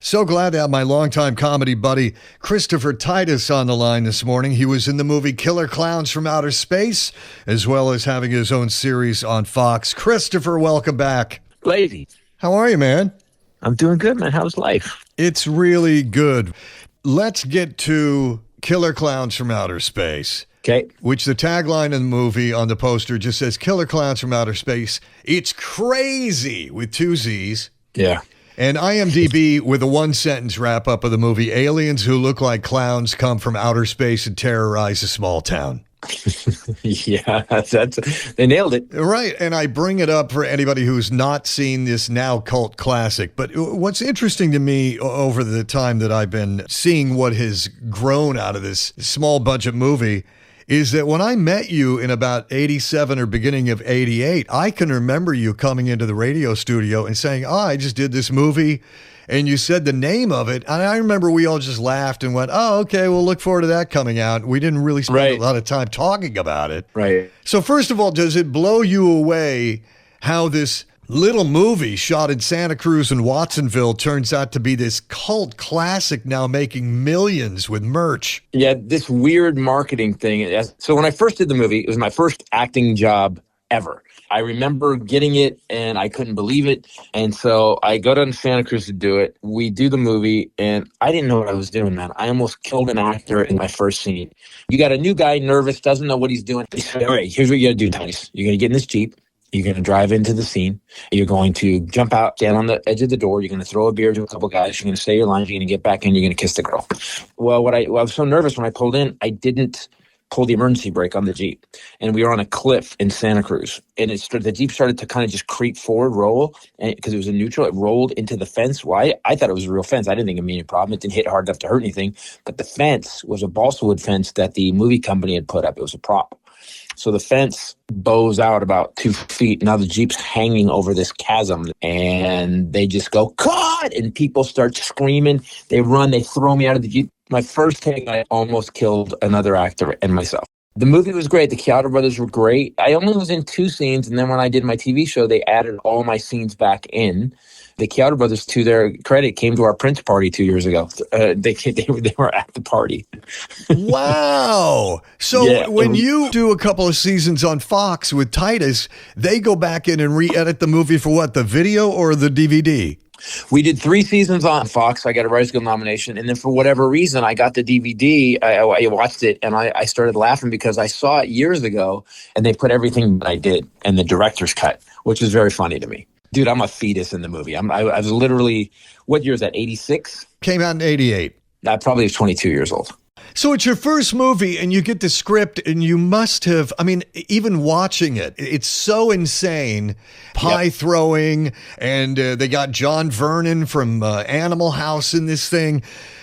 So glad to have my longtime comedy buddy, Christopher Titus, on the line this morning. He was in the movie Killer Klowns from Outer Space, as well as having his own series on Fox. Christopher, welcome back. Blazy. How are you, man? I'm doing good, man. How's life? It's really good. Let's get to Killer Klowns from Outer Space. Okay. Which the tagline in the movie on the poster just says, Killer Klowns from Outer Space. It's crazy with 2 Z's. Yeah. And IMDb with a 1-sentence wrap-up of the movie, aliens who look like clowns come from outer space and terrorize a small town. Yeah, they nailed it. Right, and I bring it up for anybody who's not seen this now cult classic. But what's interesting to me over the time that I've been seeing what has grown out of this small budget movie is that when I met you in about 87 or beginning of 88, I can remember you coming into the radio studio and saying, I just did this movie. And you said the name of it. And I remember we all just laughed and went, oh, okay, we'll look forward to that coming out. We didn't really spend a lot of time talking about it. Right. So first of all, does it blow you away how this little movie shot in Santa Cruz and Watsonville turns out to be this cult classic now making millions with merch? Yeah, this weird marketing thing. So when I first did the movie, it was my first acting job ever. I remember getting it and I couldn't believe it. And so I go down to Santa Cruz to do it. We do the movie and I didn't know what I was doing, man. I almost killed an actor in my first scene. You got a new guy, nervous, doesn't know what he's doing. He said, all right, here's what you got to do, Titus. You're going to get in this Jeep. You're going to drive into the scene. You're going to jump out, stand on the edge of the door. You're going to throw a beer to a couple guys. You're going to say your lines. You're going to get back in. You're going to kiss the girl. Well, I was so nervous when I pulled in, I didn't pull the emergency brake on the Jeep. And we were on a cliff in Santa Cruz. And the Jeep started to kind of just creep forward, roll, because it was a neutral. It rolled into the fence. Well, I thought it was a real fence. I didn't think it would be any problem. It didn't hit hard enough to hurt anything. But the fence was a balsa wood fence that the movie company had put up. It was a prop. So the fence bows out about 2 feet. Now the Jeep's hanging over this chasm and they just go, cut! And people start screaming. They run. They throw me out of the Jeep. My first take, I almost killed another actor and myself. The movie was great. The Chiodo brothers were great. I only was in 2 scenes. And then when I did my TV show, they added all my scenes back in. The Chiodo brothers, to their credit, came to our Prince party 2 years ago. They were at the party. Wow. So when you do a couple of seasons on Fox with Titus, they go back in and re-edit the movie for what, the video or the DVD? We did 3 seasons on Fox. I got a Writers Guild nomination. And then for whatever reason, I got the DVD. I watched it and I started laughing because I saw it years ago and they put everything that I did in the director's cut, which is very funny to me. Dude, I'm a fetus in the movie. I was literally, what year is that, 86? Came out in 88. I probably was 22 years old. So it's your first movie and you get the script and you must have, I mean, even watching it, it's so insane. Pie throwing and they got John Vernon from Animal House in this thing.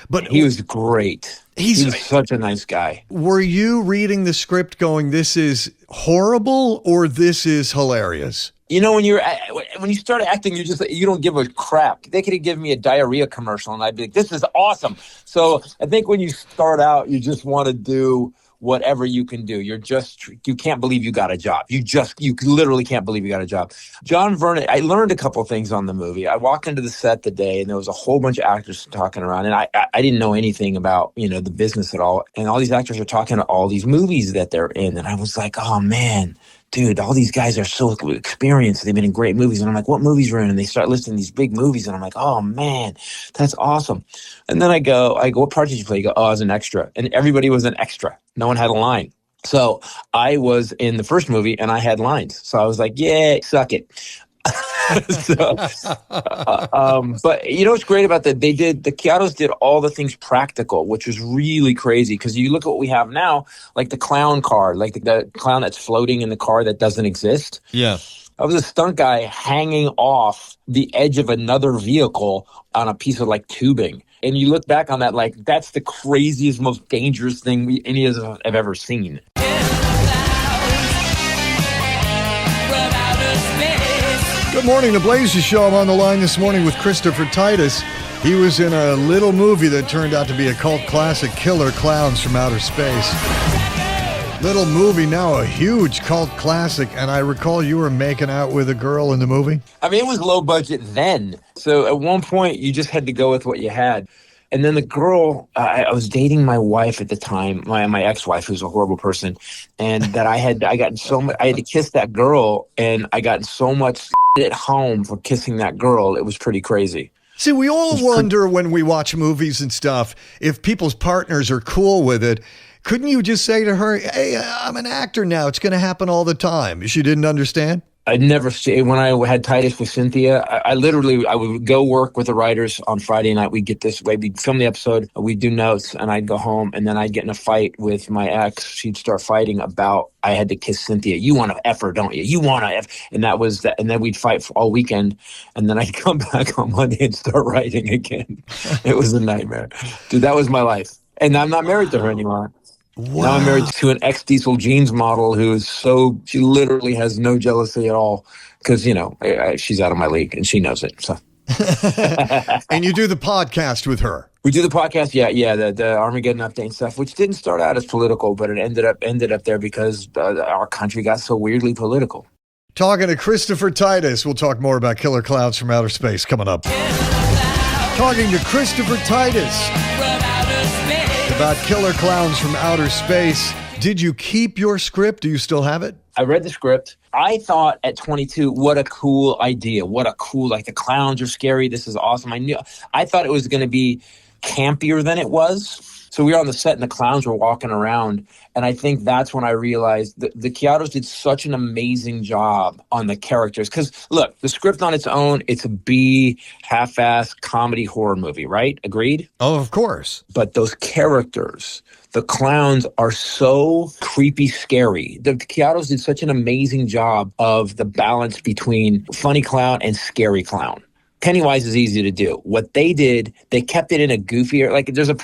But he was great. He was such a nice guy. Were you reading the script going, this is horrible or this is hilarious? You know, when you start acting, you don't give a crap. They could have given me a diarrhea commercial, and I'd be like, "This is awesome." So I think when you start out, you just want to do whatever you can do. You can't believe you got a job. You literally can't believe you got a job. John Vernon, I learned a couple of things on the movie. I walked into the set the day, and there was a whole bunch of actors talking around, and I didn't know anything about the business at all. And all these actors are talking to all these movies that they're in, and I was like, "Oh man." Dude, all these guys are so experienced. They've been in great movies. And I'm like, what movies are in? And they start listing these big movies. And I'm like, oh, man, that's awesome. And then I go, what part did you play? You go, oh, I was an extra. And everybody was an extra. No one had a line. So I was in the first movie and I had lines. So I was like, yeah, suck it. But you know what's great about that? The Chiodos did all the things practical, which was really crazy because you look at what we have now, like the clown car, like the clown that's floating in the car that doesn't exist. Yeah. I was a stunt guy hanging off the edge of another vehicle on a piece of like tubing. And you look back on that, like that's the craziest, most dangerous thing any of us have ever seen. Good morning, the Blazy Show. I'm on the line this morning with Christopher Titus. He was in a little movie that turned out to be a cult classic, Killer Klowns from Outer Space. Little movie, now a huge cult classic, and I recall you were making out with a girl in the movie. I mean, it was low budget then. So at one point, you just had to go with what you had. And then the girl, I was dating my wife at the time, my ex-wife, who's a horrible person, and that I had to kiss that girl, and I got so much at home for kissing that girl. It was pretty crazy. See, we all wonder when we watch movies and stuff, if people's partners are cool with it. Couldn't you just say to her, hey, I'm an actor now. It's going to happen all the time. She didn't understand? I'd never see when I had Titus with Cynthia. I would go work with the writers on Friday night. We'd get this way. We'd film the episode. We'd do notes, and I'd go home, and then I'd get in a fight with my ex. She'd start fighting about I had to kiss Cynthia. You want to F her, don't you? You want to F. And that was that. And then we'd fight for all weekend, and then I'd come back on Monday and start writing again. It was a nightmare, dude. That was my life, and I'm not married to her anymore. Wow. Now I'm married to an ex-Diesel Jeans model she literally has no jealousy at all because, she's out of my league and she knows it. So. And you do the podcast with her. We do the podcast. Yeah. The Armageddon update and stuff, which didn't start out as political, but it ended up there because our country got so weirdly political. Talking to Christopher Titus. We'll talk more about Killer Klowns from Outer Space coming up. Talking to Christopher Titus about Killer Klowns from Outer Space. Did you keep your script? Do you still have it? I read the script. I thought at 22, what a cool idea. The clowns are scary. This is awesome. I thought it was going to be campier than it was. So we were on the set and the clowns were walking around. And I think that's when I realized that the Keatos did such an amazing job on the characters. Because look, the script on its own, it's a B, half-ass comedy horror movie, right? Agreed? Oh, of course. But those characters, the clowns are so creepy, scary. The Keatos did such an amazing job of the balance between funny clown and scary clown. Pennywise is easy to do. What they did, they kept it in a goofier, there's a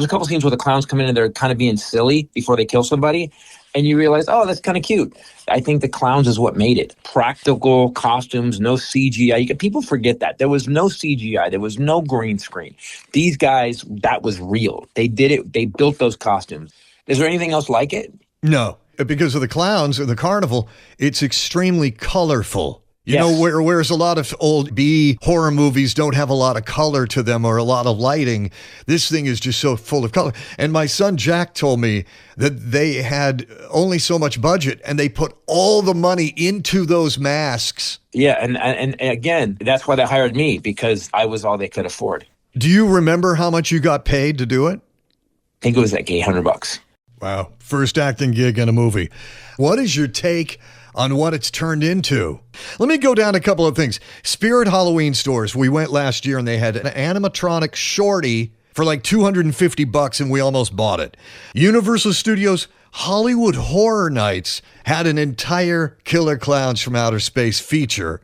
couple scenes where the clowns come in and they're kind of being silly before they kill somebody. And you realize, oh, that's kind of cute. I think the clowns is what made it. Practical costumes, no CGI. People forget that. There was no CGI. There was no green screen. These guys, that was real. They did it. They built those costumes. Is there anything else like it? No, because of the clowns or the carnival, it's extremely colorful. You know, whereas a lot of old B horror movies don't have a lot of color to them or a lot of lighting, this thing is just so full of color. And my son Jack told me that they had only so much budget and they put all the money into those masks. Yeah, and again, that's why they hired me, because I was all they could afford. Do you remember how much you got paid to do it? I think it was like $800. Wow. First acting gig in a movie. What is your take on what it's turned into? Let me go down a couple of things. Spirit Halloween stores. We went last year and they had an animatronic shorty for like $250 and we almost bought it. Universal Studios Hollywood Horror Nights had an entire Killer Klowns from Outer Space feature.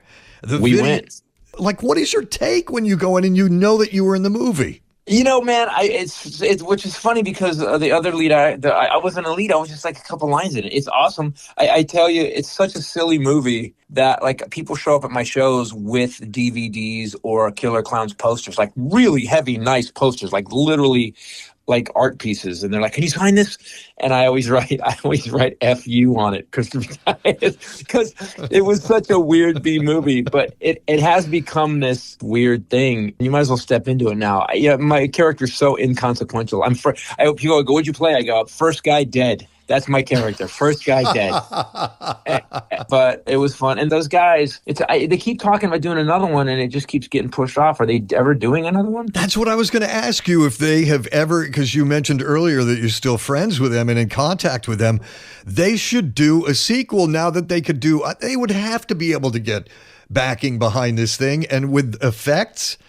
We went. Like, what is your take when you go in and you know that you were in the movie? You know, man, it's which is funny because the other lead, I wasn't a lead. I was just like a couple lines in it. It's awesome. I tell you, it's such a silly movie that like people show up at my shows with DVDs or Killer Klowns posters, like really heavy, nice posters, like literally like art pieces, and they're like, "Can you sign this?" And I always write "FU" on it, Christopher Titus, because it was such a weird B movie, but it has become this weird thing. You might as well step into it now. My character's so inconsequential. I hope people go, "What'd you play?" I go, "First guy dead." That's my character. First guy dead. But it was fun. And those guys, they keep talking about doing another one, and it just keeps getting pushed off. Are they ever doing another one? That's what I was going to ask you, if they have ever, because you mentioned earlier that you're still friends with them and in contact with them. They should do a sequel now that they could do. They would have to be able to get backing behind this thing and with effects.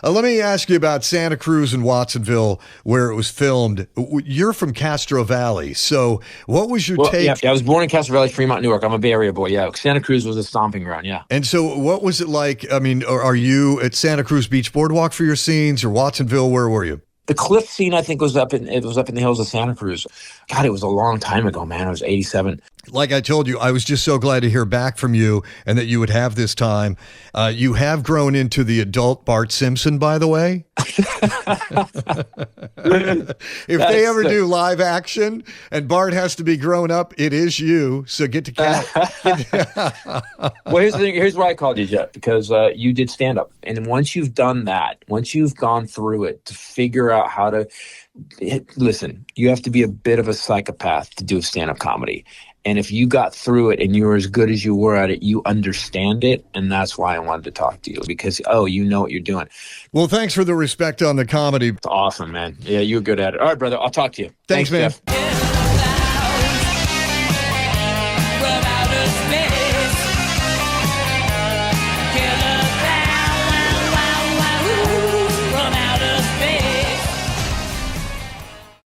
Let me ask you about Santa Cruz and Watsonville, where it was filmed. You're from Castro Valley, so what was your take? Yeah, I was born in Castro Valley, Fremont, New York. I'm a Bay Area boy, yeah. Santa Cruz was a stomping ground, yeah. And so what was it like? I mean, are you at Santa Cruz Beach Boardwalk for your scenes, or Watsonville? Where were you? The cliff scene, I think, was up in the hills of Santa Cruz. God, it was a long time ago, man. It was 87. Like I told you, I was just so glad to hear back from you and that you would have this time. You have grown into the adult Bart Simpson, by the way. If they ever do live action and Bart has to be grown up, it is you. So get to Well, here's the thing. Here's why I called you, Jeff, because you did stand up. And once you've done that, once you've gone through it to figure out how to listen, you have to be a bit of a psychopath to do stand-up comedy. And if you got through it and you were as good as you were at it, you understand it. And that's why I wanted to talk to you, because, you know what you're doing. Well, thanks for the respect on the comedy. It's awesome, man. Yeah, you're good at it. All right, brother. I'll talk to you. Thanks man. Jeff.